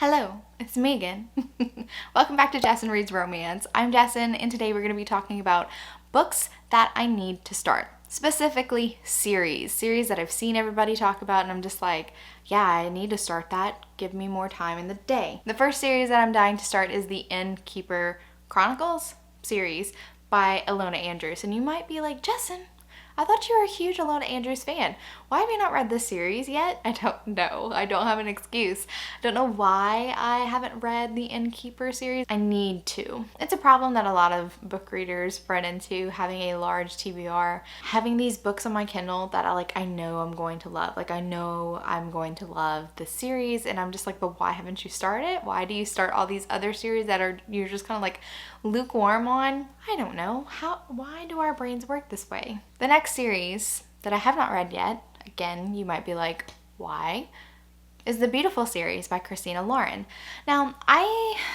Hello, it's me again. Welcome back to Jason Reads Romance. I'm Jason, and today we're going to be talking about books that I need to start. Specifically, series that I've seen everybody talk about, and I'm just like, yeah, I need to start that. Give me more time in the day. The first series that I'm dying to start is the Endkeeper Chronicles series by Ilona Andrews. And you might be like, Jason, I thought you were a huge Ilona Andrews fan. Why have you not read this series yet? I don't know. I don't have an excuse. I don't know why I haven't read the Innkeeper series. I need to. It's a problem that a lot of book readers run into, having a large TBR, having these books on my Kindle that I know I'm going to love. I know I'm going to love the series, and I'm just like, but why haven't you started? Why do you start all these other series that you're just kind of like lukewarm on? I don't know. Why do our brains work this way? The next series that I have not read yet, again, you might be like, why? Is the Beautiful series by Christina Lauren. Now,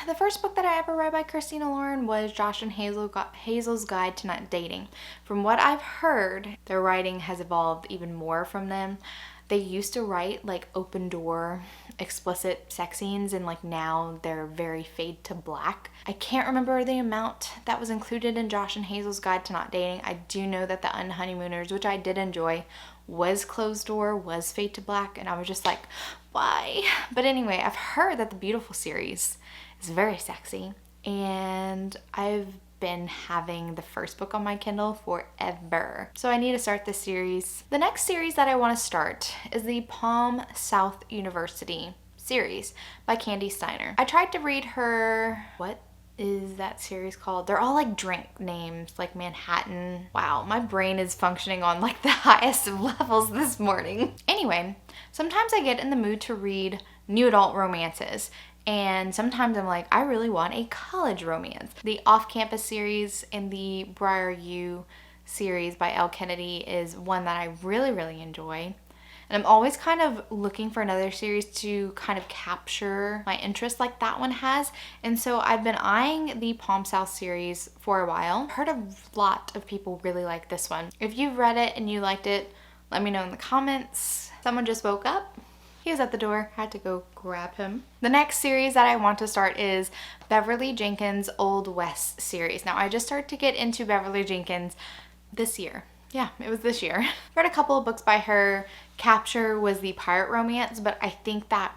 the first book that I ever read by Christina Lauren was Josh and Hazel's Guide to Not Dating. From what I've heard, their writing has evolved even more from them. They used to write open door explicit sex scenes, and now they're very fade to black. I can't remember the amount that was included in Josh and Hazel's Guide to Not Dating. I do know that the Unhoneymooners, which I did enjoy, was closed door, was fade to black, and I was just like, why? But anyway, I've heard that the Beautiful series is very sexy, and I've been having the first book on my Kindle forever. So I need to start this series. The next series that I want to start is the Palm South University series by Candy Steiner. I tried to read her, what is that series called? They're all drink names, like Manhattan. Wow, my brain is functioning on the highest of levels this morning. Anyway, sometimes I get in the mood to read new adult romances. And sometimes I'm like, I really want a college romance. The Off-Campus series and the Briar U series by Elle Kennedy is one that I really, really enjoy. And I'm always kind of looking for another series to kind of capture my interest like that one has. And so I've been eyeing the Palm South series for a while. I've heard a lot of people really like this one. If you've read it and you liked it, let me know in the comments. Someone just woke up. He was at the door. I had to go grab him. The next series that I want to start is Beverly Jenkins' Old West series. Now, I just started to get into Beverly Jenkins this year. Yeah, it was this year. Read a couple of books by her. Capture was the pirate romance, but I think that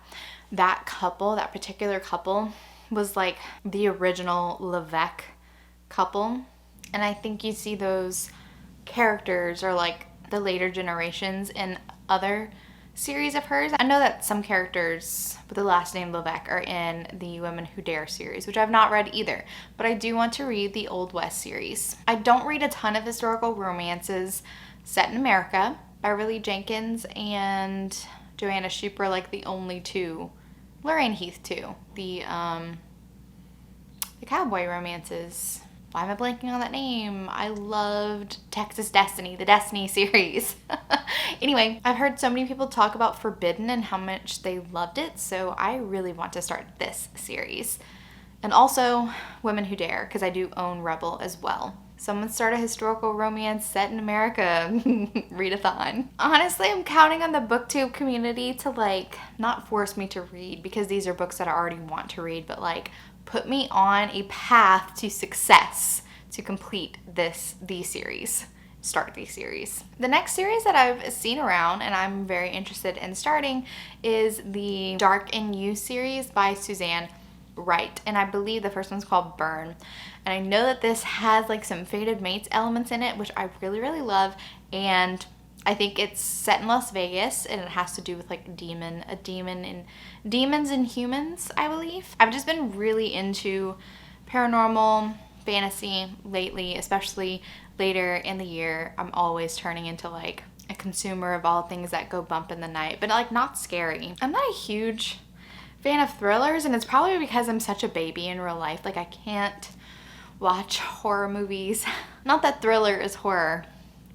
particular couple, was the original Levesque couple. And I think you see those characters or the later generations in other series of hers. I know that some characters with the last name Levesque are in the Women Who Dare series, which I've not read either, but I do want to read the Old West series. I don't read a ton of historical romances set in America. Beverly Jenkins and Joanna Schuper are the only two. Lorraine Heath too. The cowboy romances. Why am I blanking on that name? I loved Texas Destiny, the Destiny series. Anyway, I've heard so many people talk about Forbidden and how much they loved it, so I really want to start this series. And also Women Who Dare, because I do own Rebel as well. Someone start a historical romance set in America. Readathon. Honestly, I'm counting on the booktube community to not force me to read, because these are books that I already want to read, but put me on a path to success to complete these series. Start these series. The next series that I've seen around and I'm very interested in starting is the Dark in You series by Suzanne Wright, and I believe the first one's called Burn. And I know that this has some Fated Mates elements in it, which I really, really love, and I think it's set in Las Vegas, and it has to do with demons and humans, I believe. I've just been really into paranormal fantasy lately, especially later in the year. I'm always turning into a consumer of all things that go bump in the night, but not scary. I'm not a huge fan of thrillers, and it's probably because I'm such a baby in real life. I can't watch horror movies. Not that thriller is horror,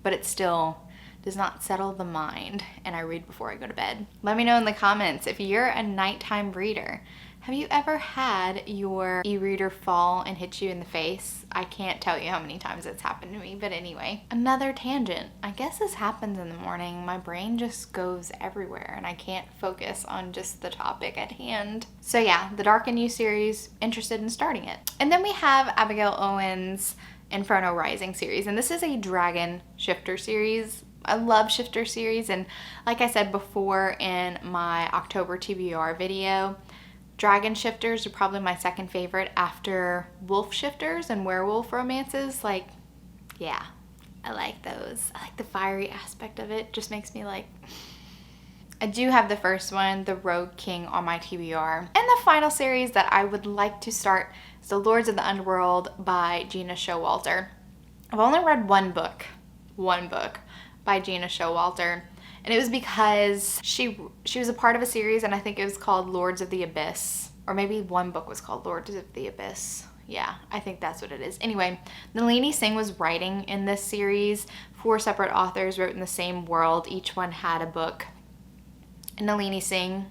but it still does not settle the mind, and I read before I go to bed. Let me know in the comments if you're a nighttime reader. Have you ever had your e-reader fall and hit you in the face? I can't tell you how many times it's happened to me, but anyway. Another tangent. I guess this happens in the morning. My brain just goes everywhere and I can't focus on just the topic at hand. So yeah, the Dark and You series, interested in starting it. And then we have Abigail Owen's Inferno Rising series, and this is a dragon shifter series. I love shifter series, and like I said before in my October TBR video, dragon shifters are probably my second favorite after wolf shifters and werewolf romances. Like, yeah, I like those. I like the fiery aspect of it. Just makes me like... I do have the first one, The Rogue King, on my TBR. And the final series that I would like to start is The Lords of the Underworld by Gina Showalter. I've only read one book by Gina Showalter. And it was because she was a part of a series, and I think it was called Lords of the Abyss. Or maybe one book was called Lords of the Abyss. Yeah, I think that's what it is. Anyway, Nalini Singh was writing in this series. 4 separate authors wrote in the same world. Each one had a book. And Nalini Singh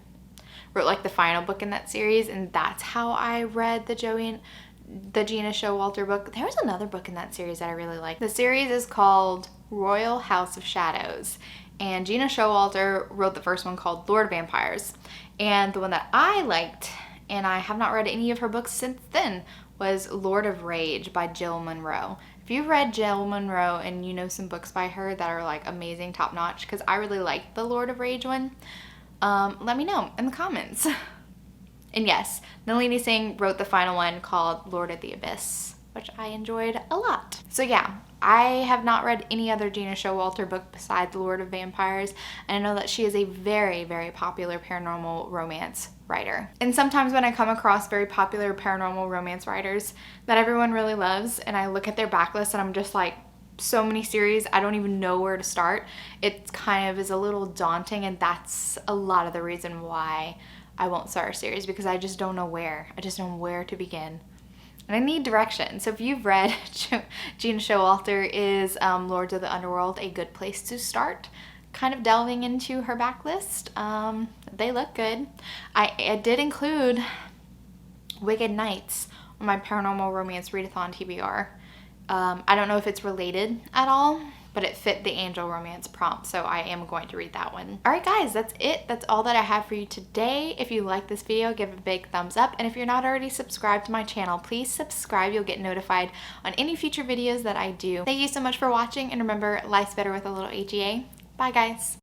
wrote like the final book in that series, and that's how I read the Gina Showalter book. There was another book in that series that I really liked. The series is called Royal House of Shadows. And Gina Showalter wrote the first one called Lord of Vampires. And the one that I liked, and I have not read any of her books since then, was Lord of Rage by Jill Munroe. If you've read Jill Munroe and you know some books by her that are like amazing, top notch, because I really liked the Lord of Rage one, let me know in the comments. And yes, Nalini Singh wrote the final one called Lord of the Abyss, which I enjoyed a lot. So yeah, I have not read any other Gina Showalter book besides Lord of Vampires, and I know that she is a very, very popular paranormal romance writer. And sometimes when I come across very popular paranormal romance writers that everyone really loves, and I look at their backlist and I'm just like, so many series, I don't even know where to start. It kind of is a little daunting, and that's a lot of the reason why I won't start a series, because I just don't know where. I just don't know where to begin. And I need direction. So if you've read Gina Showalter is Lords of the Underworld, a good place to start. Kind of delving into her backlist. They look good. I did include Wicked Nights on my Paranormal Romance Readathon TBR. I don't know if it's related at all, but it fit the angel romance prompt, so I am going to read that one. Alright guys, that's it. That's all that I have for you today. If you like this video, give it a big thumbs up, and if you're not already subscribed to my channel, please subscribe. You'll get notified on any future videos that I do. Thank you so much for watching, and remember, life's better with a little AGA. Bye guys.